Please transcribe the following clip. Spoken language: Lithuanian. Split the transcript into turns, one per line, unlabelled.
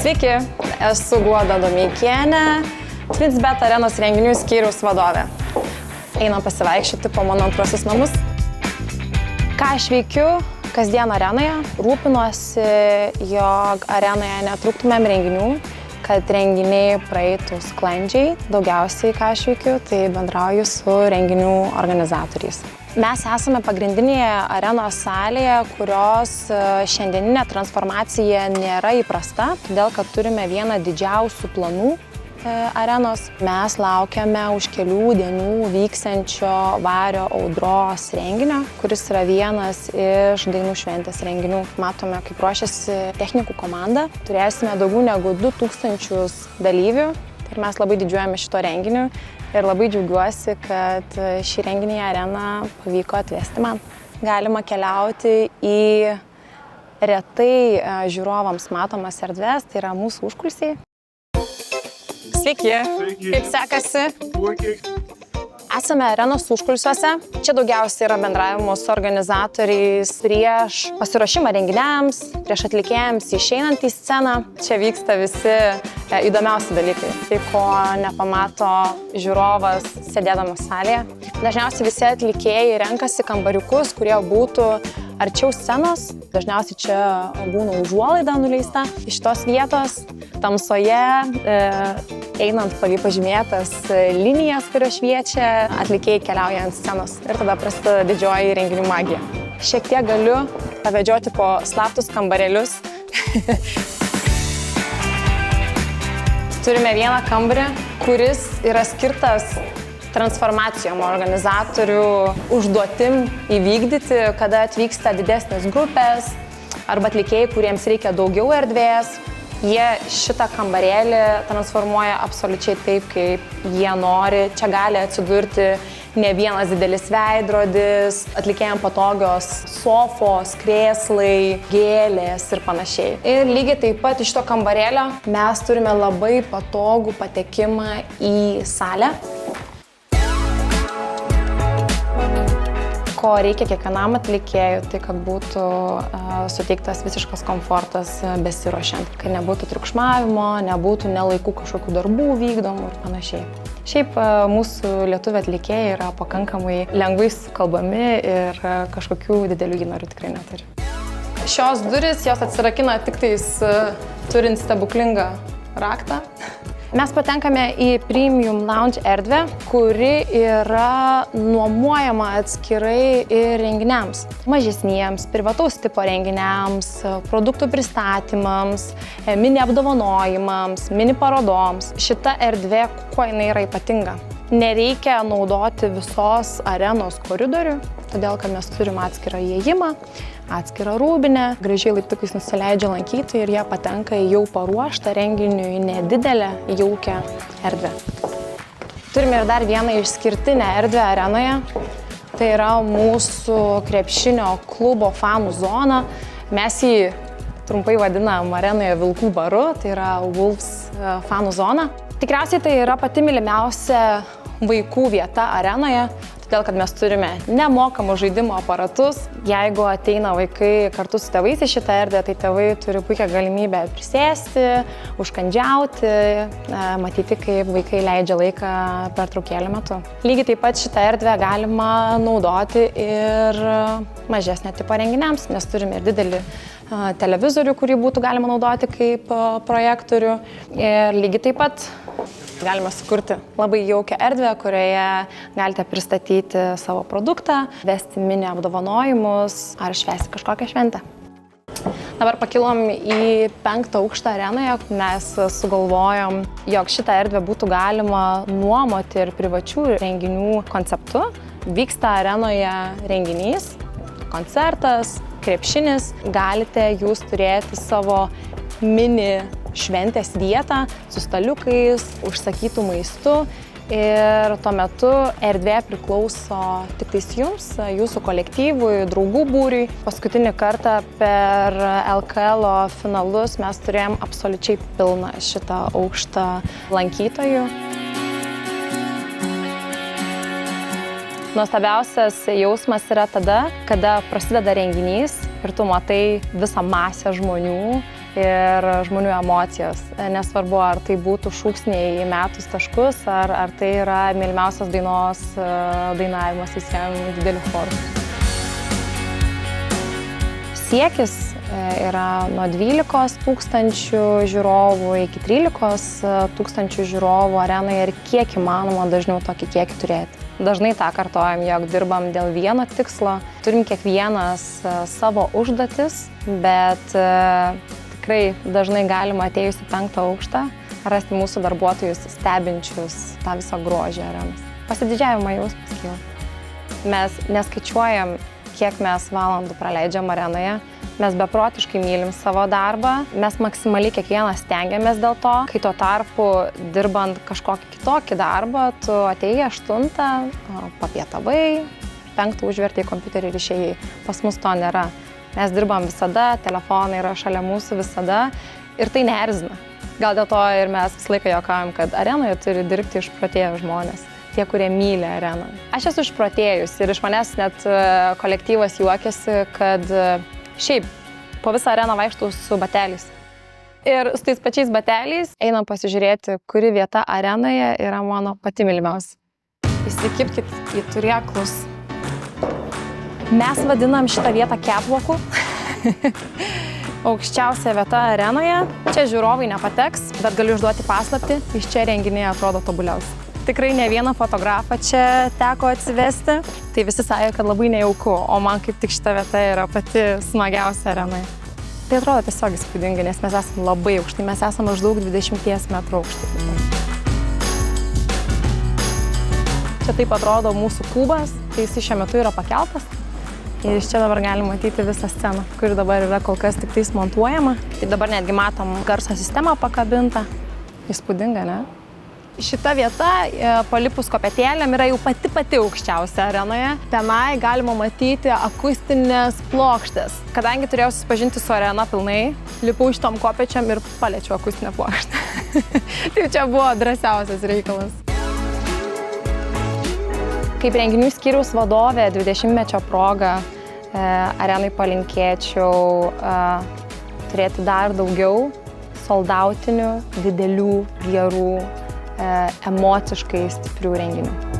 Sveiki, esu Guoda Domeikienė, Twins.bet arenos renginių skyriaus vadovė. Einam pasivaikščioti po mano antrosius namus. Ką aš veikiu kasdien arenoje? Rūpinuosi, jog arenoje netrūktumėm renginių, kad renginiai praeitų sklandžiai. Daugiausiai, ką aš veikiu, tai bendrauju su renginių organizatoriais. Mes esame pagrindinėje arenos salėje, kurios šiandieninė transformacija nėra įprasta, todėl kad turime vieną didžiausių planų arenos. Mes laukiame už kelių dienų vyksiančio Vario audros renginio, kuris yra vienas iš dainų šventės renginių. Matome, kaip ruošiasi technikų komanda. Turėsime daugiau negu 2000 dalyvių ir mes labai didžiuojame šito renginiu. Ir labai džiaugiuosi, kad šį renginį į areną pavyko atvesti man. Galima keliauti į retai žiūrovams matomas erdves, tai yra mūsų užkulisiai. Sveiki! Kaip sekasi? Esame arenos užkulisiuose. Čia daugiausiai yra bendravimo su organizatoriais prieš pasiruošimą renginiams, prieš atlikėjams išeinant į sceną. Čia vyksta visi įdomiausi dalykai, tai ko nepamato žiūrovas sėdėdamas salėje. Dažniausiai visi atlikėjai renkasi kambariukus, kurie būtų arčiau scenos. Dažniausiai čia būna užuolaida nuleista iš tos vietos. Tamsoje, einant palei pažymėtas linijas, kurios šviečia, atlikėjai keliauja ant scenos ir tada prasideda didžioji renginių magija. Šiek tiek galiu pavedžioti po slaptus kambarėlius. Turime vieną kambarį, kuris yra skirtas transformacijom organizatorių užduotim įvykdyti, kada atvyksta didesnės grupės arba atlikėjai, kuriems reikia daugiau erdvės. Jie šitą kambarėlį transformuoja absoliučiai taip, kaip jie nori. Čia gali atsidurti ne vienas didelis veidrodis, atlikėjams patogios sofos, krėslai, gėlės ir panašiai. Ir lygiai taip pat iš to kambarėlio mes turime labai patogų patekimą į salę. Ko reikia kiekvienam atlikėjui, tai kad būtų suteiktas visiškas komfortas besiruošiant, kad nebūtų triukšmavimo, nebūtų nelaikų kažkokių darbų vykdomų ir panašiai. Šiaip mūsų lietuvių atlikėjai yra pakankamai lengvai sukalbami ir kažkokių didelių įnorių tikrai neturi. Šios duris jos atsirakina tik tais turint stebuklingą raktą. Mes patenkame į Premium Lounge erdvę, kuri yra nuomojama atskirai ir renginiams. Mažesniems, privataus tipo renginiams, produktų pristatymams, mini apdovanojimams, mini parodoms. Šita erdvė, kuo jinai yra ypatinga? Nereikia naudoti visos arenos koridorių, todėl kad mes turime atskirą įėjimą, atskirą rūbinę, gražiai laiptukais nusileidžia lankytojai ir jie patenka į jau paruoštą renginiui nedidelę, jaukią erdvę. Turime ir dar vieną išskirtinę erdvę arenoje, tai yra mūsų krepšinio klubo fanų zona. Mes jį trumpai vadinam arenoje Vilkų baru, tai yra Wolves fanų zona. Tikriausiai tai yra pati mylimiausia vaikų vieta arenoje, todėl kad mes turime nemokamus žaidimo aparatus. Jeigu ateina vaikai kartu su tėvais į šitą erdvę, tai tėvai turi puikią galimybę prisėsti, užkandžiauti, matyti, kaip vaikai leidžia laiką pertraukėlių metu. Lygiai taip pat šitą erdvę galima naudoti ir mažesnio tipo renginiams, nes turime ir didelį televizorių, kurį būtų galima naudoti kaip projektorių. Ir lygiai taip pat galime sukurti labai jaukią erdvę, kurioje galite pristatyti savo produktą, vesti mini apdovanojimus ar švęsti kažkokią šventę. Dabar pakilom į 5. aukštą arenoje. Mes sugalvojom, jog šitą erdvę būtų galima nuomoti ir privačių renginių konceptu. Vyksta arenoje renginys, koncertas, krepšinis. Galite jūs turėti savo mini šventės vietą su staliukais, užsakytų maistu ir tuo metu erdvė priklauso tik tais jums, jūsų kolektyvui, draugų būriui. Paskutinį kartą per LKL finalus mes turėjom absoliučiai pilną šitą aukštą lankytojų. Nuostabiausias jausmas yra tada, kada prasideda renginys ir tu matai visą masę žmonių ir žmonių emocijos. Nesvarbu, ar tai būtų šūksniai įmetus taškus, ar tai yra mylimiausios dainos dainavimas visiems dideliu choru. Siekis yra nuo 12 tūkstančių žiūrovų iki 13 tūkstančių žiūrovų arenoje ir kiek įmanoma dažniau tokį kiekį turėti. Dažnai tą kartojam, jog dirbam dėl vieno tikslo, turim kiekvienas savo užduotis, bet tikrai dažnai galima atėjus į 5. aukštą rasti mūsų darbuotojus stebinčius tą visą grožį arenos. Pasididžiavimo jausmas kyla. Mes neskaičiuojam, kiek mes valandų praleidžiam arenoje. Mes beprotiškai mylim savo darbą, mes maksimaliai kiekvienas stengiamės dėl to, kai tuo tarpu dirbant kažkokį kitokį darbą, tu atėjai 8, papietavai, 5 užvertei kompiuterį ir išėjai. Pas mus to nėra. Mes dirbam visada, telefonai yra šalia mūsų visada ir tai neerzina. Gal dėl to ir mes visą laiką juokaujam, kad arenoje turi dirbti išprotėję žmonės. Tie, kurie myli areną. Aš esu išprotėjus ir iš manęs net kolektyvas juokiasi, kad šiaip po visą areną vaikštau su bateliais. Ir su tais pačiais bateliais einam pasižiūrėti, kuri vieta arenoje yra mano pati mylimiausia. Įsikibkit į turėklus. Mes vadinam šitą vietą catwalku. Aukščiausia vieta arenoje. Čia žiūrovai nepateks, bet galiu išduoti paslaptį, iš čia renginiai atrodo tobuliausiai. Tikrai ne vieną fotografą čia teko atsivesti, tai visi sakė, kad labai nejauku, o man kaip tik šita vieta yra pati smagiausia arenoje. Tai atrodo tiesiog įspūdingai, nes mes esame labai aukštai, mes esame maždaug 20 metrų aukštai. Čia taip atrodo mūsų kubas, tai jis šiuo metu yra pakeltas. Ir iš čia dabar galim matyti visą sceną, kuri dabar yra kol kas tik tais montuojama. Tai dabar netgi matom garso sistemą pakabintą. Įspūdinga, ne? Šita vieta, palipus kopėtėlėm, yra jau pati aukščiausia arenoje. Tenai galima matyti akustinės plokštės. Kadangi turėjau susipažinti su arena pilnai, lipau šitom kopėčiam ir paliečiau akustinę plokštę. Tai čia buvo drąsiausias reikalas. Kaip renginių skyriaus vadovė 20-mečio proga arenai palinkėčiau turėti dar daugiau soldautinių, didelių, gerų, emociškai stiprių renginių.